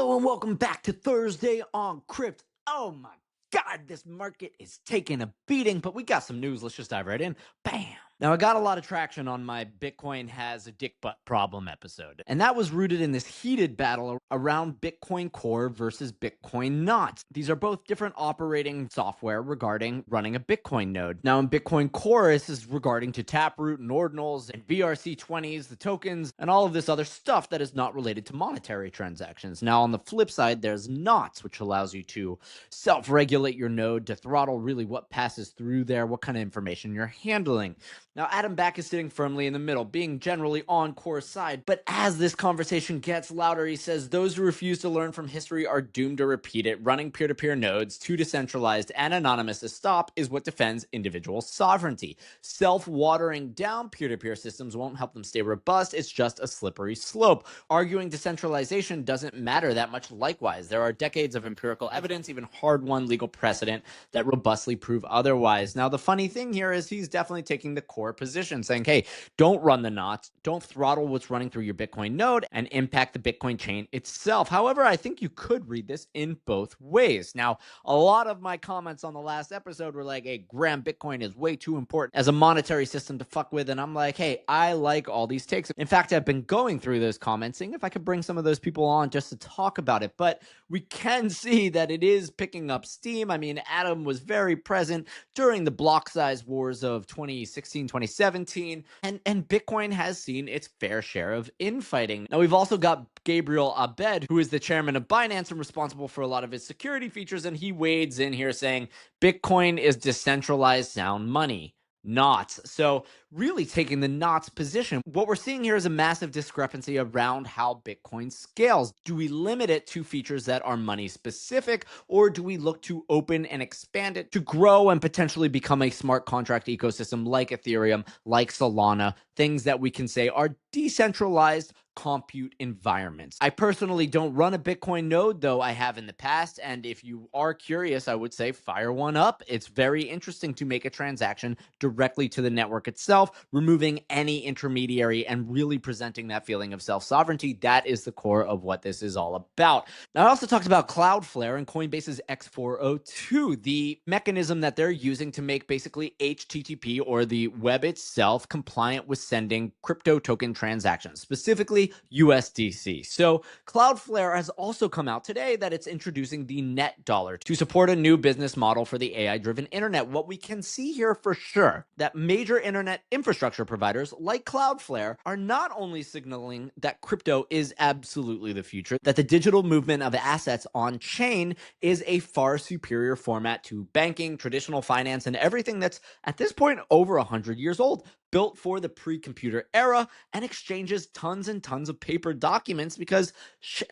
Hello and welcome back to Thursday on Crypt. Oh my God, this market is taking a beating, but we got some news. Let's just dive right in. Bam. Now, I got a lot of traction on my Bitcoin has a dick butt problem episode, and that was rooted in this heated battle around Bitcoin Core versus Bitcoin Not. These are both different operating software regarding running a Bitcoin node. Now, in Bitcoin Core, this is regarding to Taproot and ordinals and BRC20s, the tokens, and all of this other stuff that is not related to monetary transactions. Now, on the flip side, there's Knots, which allows you to self-regulate your node to throttle really what passes through there, what kind of information you're handling. Now, Adam Back is sitting firmly in the middle, being generally on Core's side, but as this conversation gets louder, he says those who refuse to learn from history are doomed to repeat it. Running peer-to-peer nodes, too decentralized and anonymous to stop, is what defends individual sovereignty. Self-watering down peer-to-peer systems won't help them stay robust, it's just a slippery slope. Arguing decentralization doesn't matter that much likewise. There are decades of empirical evidence, even hard-won legal precedent, that robustly prove otherwise. Now, the funny thing here is he's definitely taking the core position, saying, hey, don't run the knots, don't throttle what's running through your Bitcoin node and impact the Bitcoin chain itself. However, I think you could read this in both ways. Now, a lot of my comments on the last episode were like, hey, Graham, Bitcoin is way too important as a monetary system to fuck with. And I'm like, hey, I like all these takes. In fact, I've been going through those comments, seeing if I could bring some of those people on just to talk about it. But we can see that it is picking up steam. I mean, Adam was very present during the block size wars of 2016, 2017, and Bitcoin has seen its fair share of infighting. Now, we've also got Gabriel Abed, who is the chairman of Binance and responsible for a lot of its security features, and he wades in here saying Bitcoin is decentralized sound money. Knots. So really taking the Knots position. What we're seeing here is a massive discrepancy around how Bitcoin scales. Do we limit it to features that are money specific, or do we look to open and expand it to grow and potentially become a smart contract ecosystem like Ethereum, like Solana, things that we can say are decentralized compute environments? I personally don't run a Bitcoin node, though I have in the past, and if you are curious, I would say fire one up. It's very interesting to make a transaction directly to the network itself, removing any intermediary and really presenting that feeling of self-sovereignty. That is the core of what this is all about. Now, I also talked about Cloudflare and Coinbase's X402, the mechanism that they're using to make basically HTTP, or the web itself, compliant with sending crypto token transactions, specifically USDC. So Cloudflare has also come out today that it's introducing the Net Dollar to support a new business model for the AI-driven internet. What we can see here for sure, that major internet infrastructure providers like Cloudflare are not only signaling that crypto is absolutely the future, that the digital movement of assets on chain is a far superior format to banking, traditional finance, and everything that's at this point over 100 years old, built for the pre-computer era, and exchanges tons and tons of paper documents because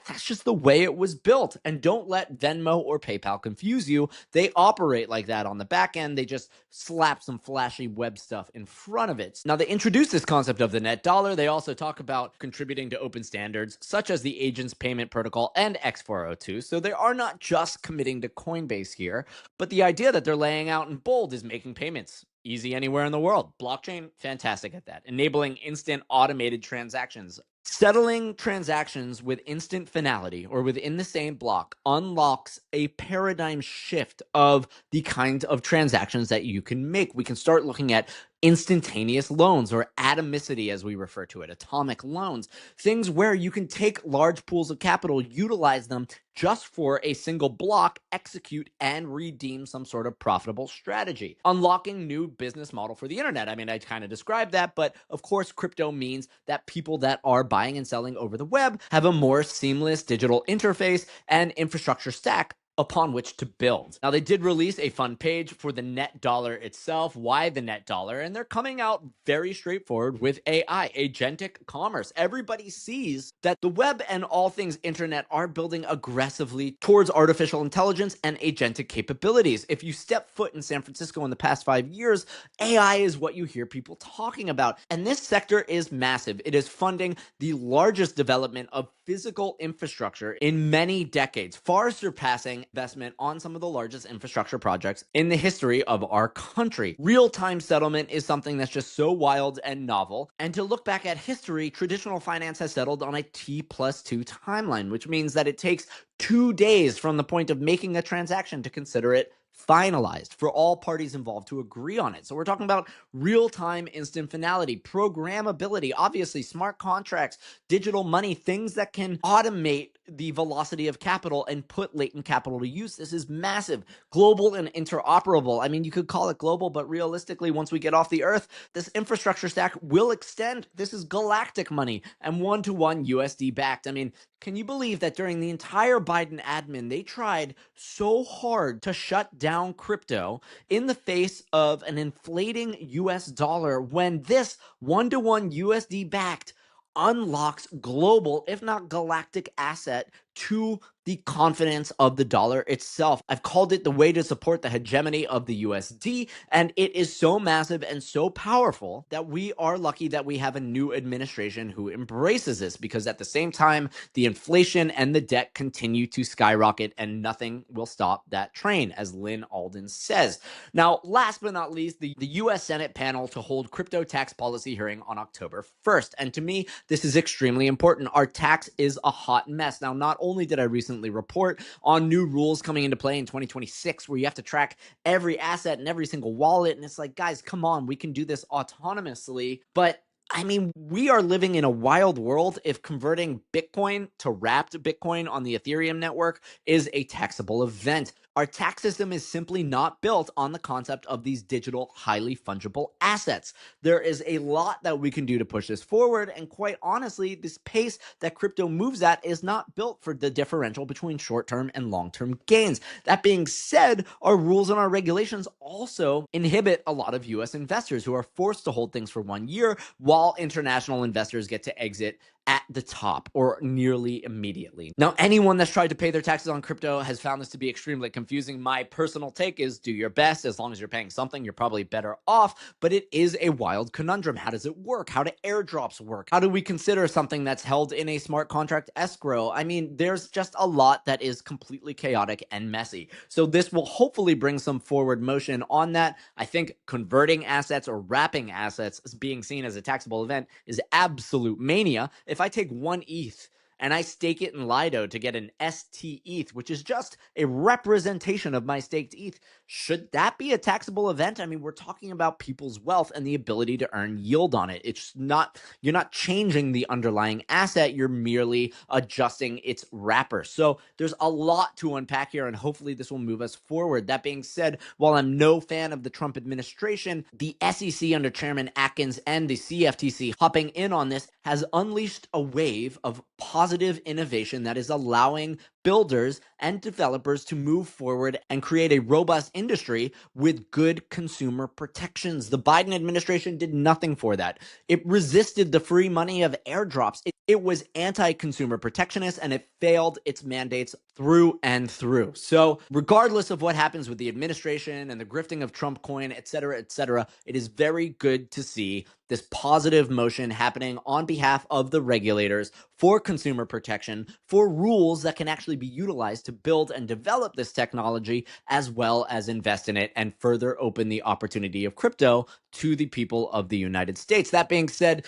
that's just the way it was built. And don't let Venmo or PayPal confuse you. They operate like that on the back end. They just slap some flashy web stuff in front of it. Now, they introduced this concept of the net dollar. They also talk about contributing to open standards such as the Agents Payment Protocol and X402. So they are not just committing to Coinbase here, but the idea that they're laying out in bold is making payments easy anywhere in the world. Blockchain, fantastic at that. Enabling instant automated transactions. Settling transactions with instant finality or within the same block unlocks a paradigm shift of the kinds of transactions that you can make. We can start looking at instantaneous loans, or atomicity as we refer to it, atomic loans, things where you can take large pools of capital, utilize them just for a single block, execute and redeem some sort of profitable strategy. Unlocking new business model for the internet. I mean, I kind of described that, but of course, crypto means that people that are buying and selling over the web have a more seamless digital interface and infrastructure stack upon which to build. Now, they did release a fun page for the net dollar itself. Why the net dollar? And they're coming out very straightforward with AI, agentic commerce. Everybody sees that the web and all things internet are building aggressively towards artificial intelligence and agentic capabilities. If you step foot in San Francisco in the past 5 years, AI is what you hear people talking about. And this sector is massive. It is funding the largest development of physical infrastructure in many decades, far surpassing making investment on some of the largest infrastructure projects in the history of our country. Real-time settlement is something that's just so wild and novel. And to look back at history, traditional finance has settled on a T+2 timeline, which means that it takes 2 days from the point of making a transaction to consider it finalized for all parties involved to agree on it. So we're talking about real-time instant finality, programmability, obviously smart contracts, digital money, things that can automate the velocity of capital and put latent capital to use. This is massive, global and interoperable. I mean, you could call it global, but realistically, once we get off the earth, this infrastructure stack will extend. This is galactic money and one-to-one USD backed. I mean, can you believe that during the entire Biden admin, they tried so hard to shut down crypto in the face of an inflating US dollar when this one-to-one USD backed unlocks global, if not galactic asset to the confidence of the dollar itself. I've called it the way to support the hegemony of the USD, and it is so massive and so powerful that we are lucky that we have a new administration who embraces this, because at the same time, the inflation and the debt continue to skyrocket and nothing will stop that train, as Lynn Alden says. Now, last but not least, the US Senate panel to hold crypto tax policy hearing on October 1st. And to me, this is extremely important. Our tax is a hot mess. Now, not only did I recently report on new rules coming into play in 2026 where you have to track every asset and every single wallet, and it's like, guys, come on, we can do this autonomously. But I mean, we are living in a wild world if converting Bitcoin to wrapped Bitcoin on the Ethereum network is a taxable event. Our tax system is simply not built on the concept of these digital, highly fungible assets. There is a lot that we can do to push this forward, and quite honestly, this pace that crypto moves at is not built for the differential between short-term and long-term gains. That being said, our rules and our regulations also inhibit a lot of US investors who are forced to hold things for 1 year, while international investors get to exit at the top or nearly immediately. Now, anyone that's tried to pay their taxes on crypto has found this to be extremely confusing. My personal take is do your best. As long as you're paying something, you're probably better off, but it is a wild conundrum. How does it work? How do airdrops work? How do we consider something that's held in a smart contract escrow? I mean, there's just a lot that is completely chaotic and messy. So this will hopefully bring some forward motion on that. I think converting assets or wrapping assets as being seen as a taxable event is absolute mania. If I take 1 ETH and I stake it in Lido to get an stETH, which is just a representation of my staked ETH, should that be a taxable event? I mean, we're talking about people's wealth and the ability to earn yield on it. It's not, you're not changing the underlying asset, you're merely adjusting its wrapper. So there's a lot to unpack here, and hopefully this will move us forward. That being said, while I'm no fan of the Trump administration, the SEC under Chairman Atkins and the CFTC hopping in on this has unleashed a wave of positive innovation that is allowing builders and developers to move forward and create a robust industry with good consumer protections. The Biden administration did nothing for that. It resisted the free money of airdrops. It was anti-consumer protectionist, and it failed its mandates through and through. So regardless of what happens with the administration and the grifting of Trump coin, et cetera, it is very good to see this positive motion happening on behalf of the regulators for consumer protection, for rules that can actually be utilized to build and develop this technology, as well as invest in it and further open the opportunity of crypto to the people of the United States. That being said,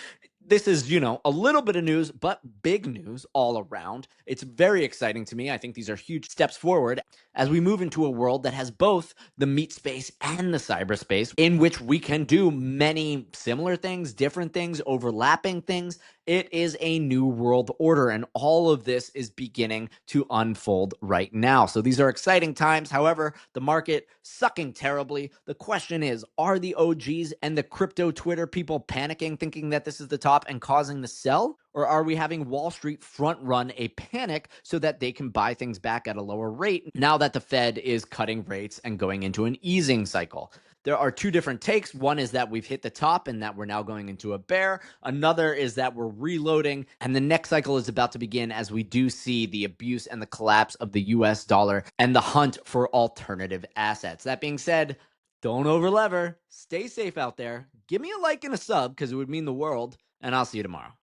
this is, a little bit of news, but big news all around. It's very exciting to me. I think these are huge steps forward as we move into a world that has both the meat space and the cyberspace, in which we can do many similar things, different things, overlapping things. It is a new world order, and all of this is beginning to unfold right now. So these are exciting times. However, the market sucking terribly. The question is, are the OGs and the crypto Twitter people panicking, thinking that this is the top and causing the sell? Or are we having Wall Street front run a panic so that they can buy things back at a lower rate now that the Fed is cutting rates and going into an easing cycle? There are two different takes. One is that we've hit the top and that we're now going into a bear. Another is that we're reloading and the next cycle is about to begin, as we do see the abuse and the collapse of the US dollar and the hunt for alternative assets. That being said, don't overlever. Stay safe out there. Give me a like and a sub because it would mean the world, and I'll see you tomorrow.